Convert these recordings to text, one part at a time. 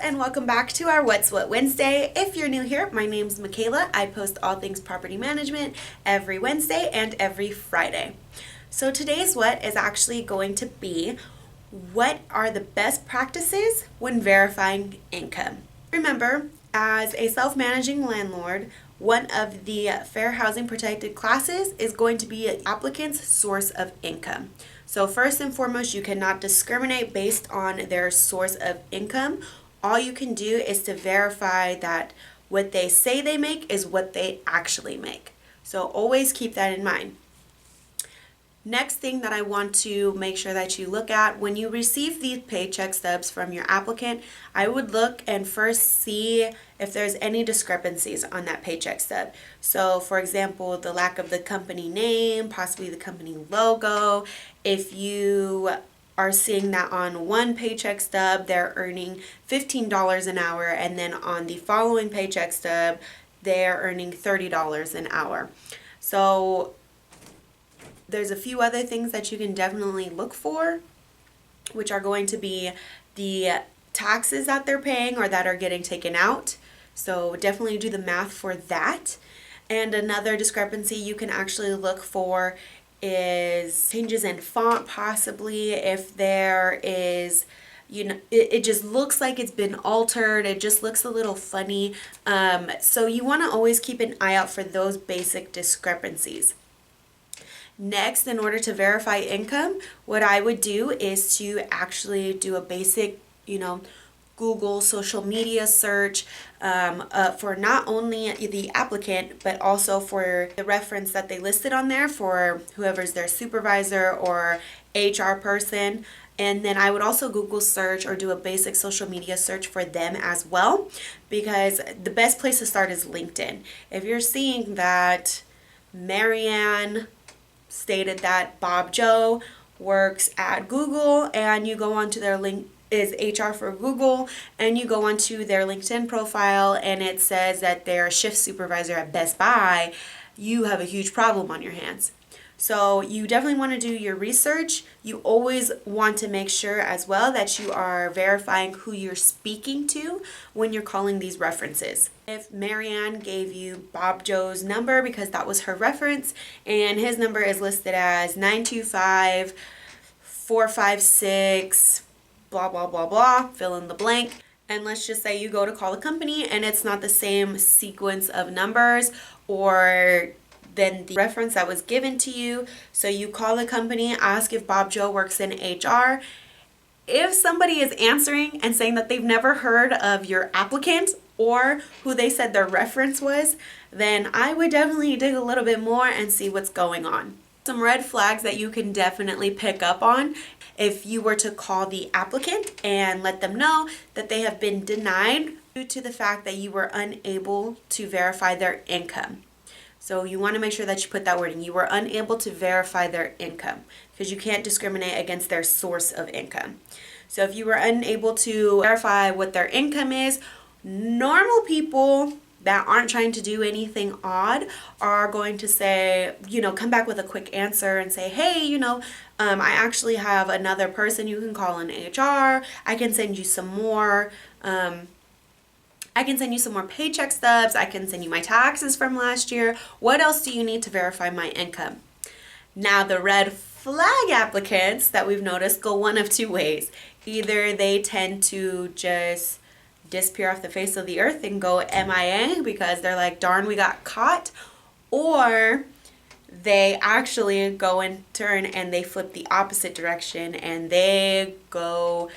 and welcome back to our What's What Wednesday. If you're new here, my name's Michaela. I post all things property management every Wednesday and every Friday. So today's what is actually going to be what are the best practices when verifying income. Remember, as a self-managing landlord, one of the Fair Housing Protected classes is going to be an applicant's source of income. So first and foremost, you cannot discriminate based on their source of income. All you can do is to verify that what they say they make is what they actually make. So always keep that in mind. Next thing that I want to make sure that you look at when you receive these paycheck stubs from your applicant, I would look and first see if there's any discrepancies on that paycheck stub. So for example, the lack of the company name, possibly the company logo. If you are seeing that on one paycheck stub, they're earning $15 an hour, and then on the following paycheck stub, they're earning $30 an hour. So there's a few other things that you can definitely look for, which are going to be the taxes that they're paying or that are getting taken out. So definitely do the math for that. And another discrepancy you can actually look for is changes in font, possibly if there is, it just looks like it's been altered. It just looks a little funny. So you want to always keep an eye out for those basic discrepancies. Next, in order to verify income, what I would do is to actually do a basic, Google social media search for not only the applicant, but also for the reference that they listed on there for whoever's their supervisor or HR person. And then I would also Google search or do a basic social media search for them as well, because the best place to start is LinkedIn. If you're seeing that Marianne stated that Bob Joe works at Google, and you go onto their link is HR for Google, and you go onto their LinkedIn profile and it says that they're a shift supervisor at Best Buy, you have a huge problem on your hands. So you definitely want to do your research. You always want to make sure as well that you are verifying who you're speaking to when you're calling these references. If Marianne gave you Bob Joe's number because that was her reference, and his number is listed as 925-456 blah blah blah blah, fill in the blank, and let's just say you go to call the company and it's not the same sequence of numbers or than the reference that was given to you. So you call the company, ask if Bob Joe works in HR. If somebody is answering and saying that they've never heard of your applicant or who they said their reference was, then I would definitely dig a little bit more and see what's going on. Some red flags that you can definitely pick up on if you were to call the applicant and let them know that they have been denied due to the fact that you were unable to verify their income. So you want to make sure that you put that wording. You were unable to verify their income because you can't discriminate against their source of income. So if you were unable to verify what their income is, normal people that aren't trying to do anything odd are going to say, come back with a quick answer and say, hey, I actually have another person you can call in HR. I can send you some more. I can send you some more paycheck stubs. I can send you my taxes from last year. What else do you need to verify my income? Now, the red flag applicants that we've noticed go one of two ways. Either they tend to just disappear off the face of the earth and go MIA because they're like, darn, we got caught. Or they actually go in turn and they flip the opposite direction and they go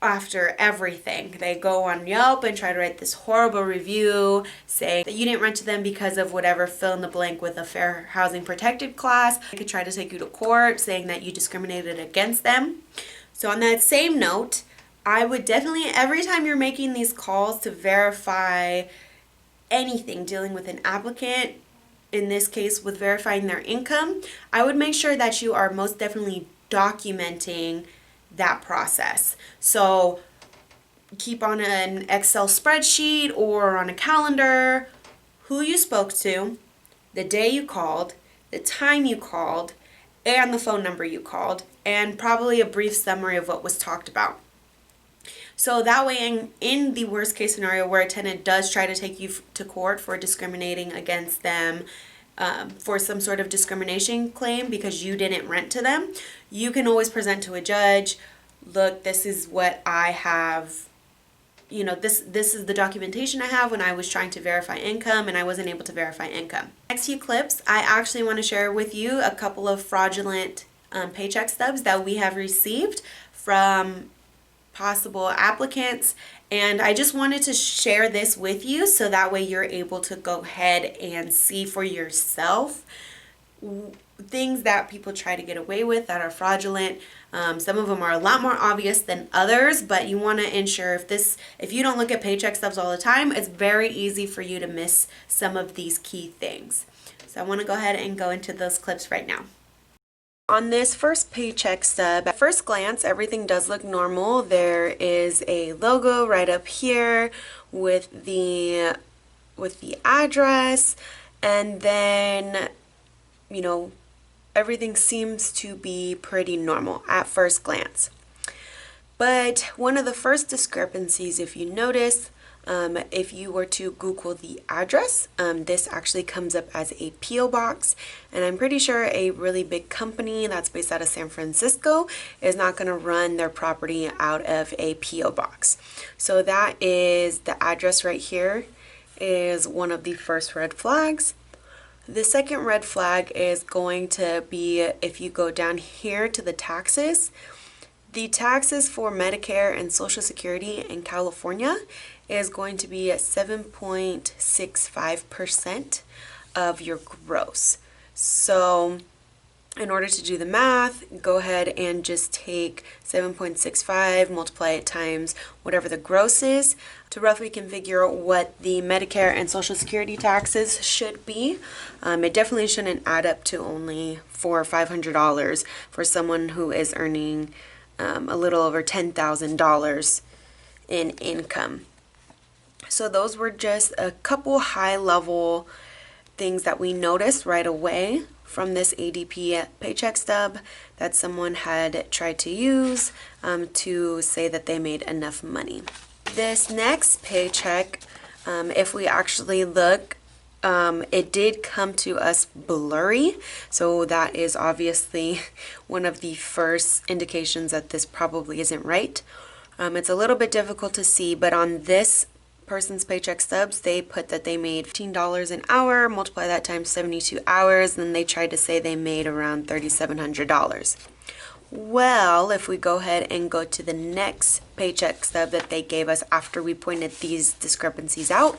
after everything. They go on Yelp and try to write this horrible review saying that you didn't rent to them because of whatever, fill in the blank with a Fair Housing Protected class. They could try to take you to court saying that you discriminated against them. So on that same note, I would definitely, every time you're making these calls to verify anything dealing with an applicant, in this case with verifying their income, I would make sure that you are most definitely documenting that process. So keep on an Excel spreadsheet or on a calendar who you spoke to, the day you called, the time you called, and the phone number you called, and probably a brief summary of what was talked about. So that way, in the worst case scenario where a tenant does try to take you to court for discriminating against them, for some sort of discrimination claim because you didn't rent to them, you can always present to a judge, look, this is what I have, this is the documentation I have when I was trying to verify income and I wasn't able to verify income. Next few clips, I actually want to share with you a couple of fraudulent paycheck stubs that we have received from possible applicants, and I just wanted to share this with you so that way you're able to go ahead and see for yourself things that people try to get away with that are fraudulent. Some of them are a lot more obvious than others, but you want to ensure if you don't look at paycheck stubs all the time, it's very easy for you to miss some of these key things. So I want to go ahead and go into those clips right now. On this first paycheck stub, at first glance, everything does look normal. There is a logo right up here with the address, and then, everything seems to be pretty normal at first glance. But one of the first discrepancies, if you notice, if you were to Google the address, this actually comes up as a P.O. box, and I'm pretty sure a really big company that's based out of San Francisco is not going to run their property out of a P.O. box. So that is the address right here is one of the first red flags. The second red flag is going to be if you go down here to the taxes. The taxes for Medicare and Social Security in California is going to be at 7.65% of your gross. So in order to do the math, go ahead and just take 7.65, multiply it times whatever the gross is to roughly configure what the Medicare and Social Security taxes should be. It definitely shouldn't add up to only $400 or $500 for someone who is earning a little over $10,000 in income. So those were just a couple high-level things that we noticed right away from this ADP paycheck stub that someone had tried to use to say that they made enough money. This next paycheck, if we actually look, it did come to us blurry, so that is obviously one of the first indications that this probably isn't right. It's a little bit difficult to see, but on this person's paycheck stubs, they put that they made $15 an hour, multiply that times 72 hours, and then they tried to say they made around $3,700. Well, if we go ahead and go to the next paycheck stub that they gave us after we pointed these discrepancies out,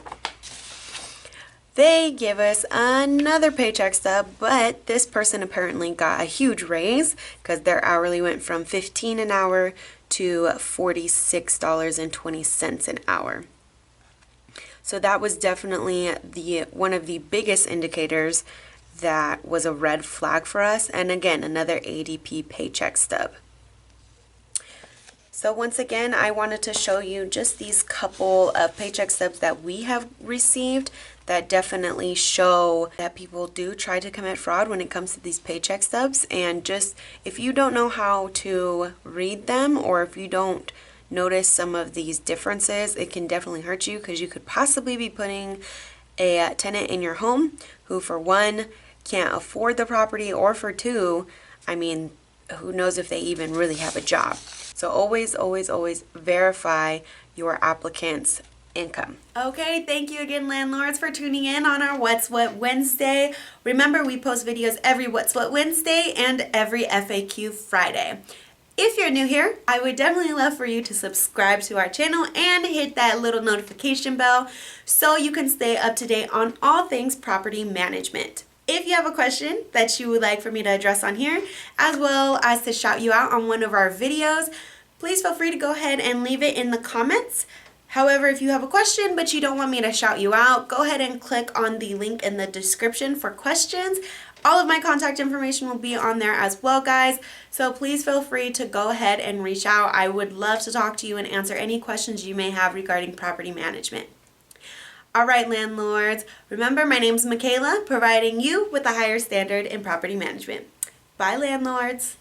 they give us another paycheck stub, but this person apparently got a huge raise because their hourly went from $15 an hour to $46.20 an hour. So that was definitely one of the biggest indicators that was a red flag for us. And again, another ADP paycheck stub. So once again, I wanted to show you just these couple of paycheck stubs that we have received that definitely show that people do try to commit fraud when it comes to these paycheck stubs. And just if you don't know how to read them, or if you don't notice some of these differences, it can definitely hurt you because you could possibly be putting a tenant in your home who, for one, can't afford the property, or for two, I mean, who knows if they even really have a job. So always, always, always verify your applicant's income. Okay, thank you again, landlords, for tuning in on our What's What Wednesday. Remember, we post videos every What's What Wednesday and every FAQ Friday. If you're new here, I would definitely love for you to subscribe to our channel and hit that little notification bell so you can stay up to date on all things property management. If you have a question that you would like for me to address on here, as well as to shout you out on one of our videos, please feel free to go ahead and leave it in the comments. However, if you have a question but you don't want me to shout you out, go ahead and click on the link in the description for questions. All of my contact information will be on there as well, guys. So please feel free to go ahead and reach out. I would love to talk to you and answer any questions you may have regarding property management. All right, landlords. Remember, my name's Michaela, providing you with a higher standard in property management. Bye, landlords.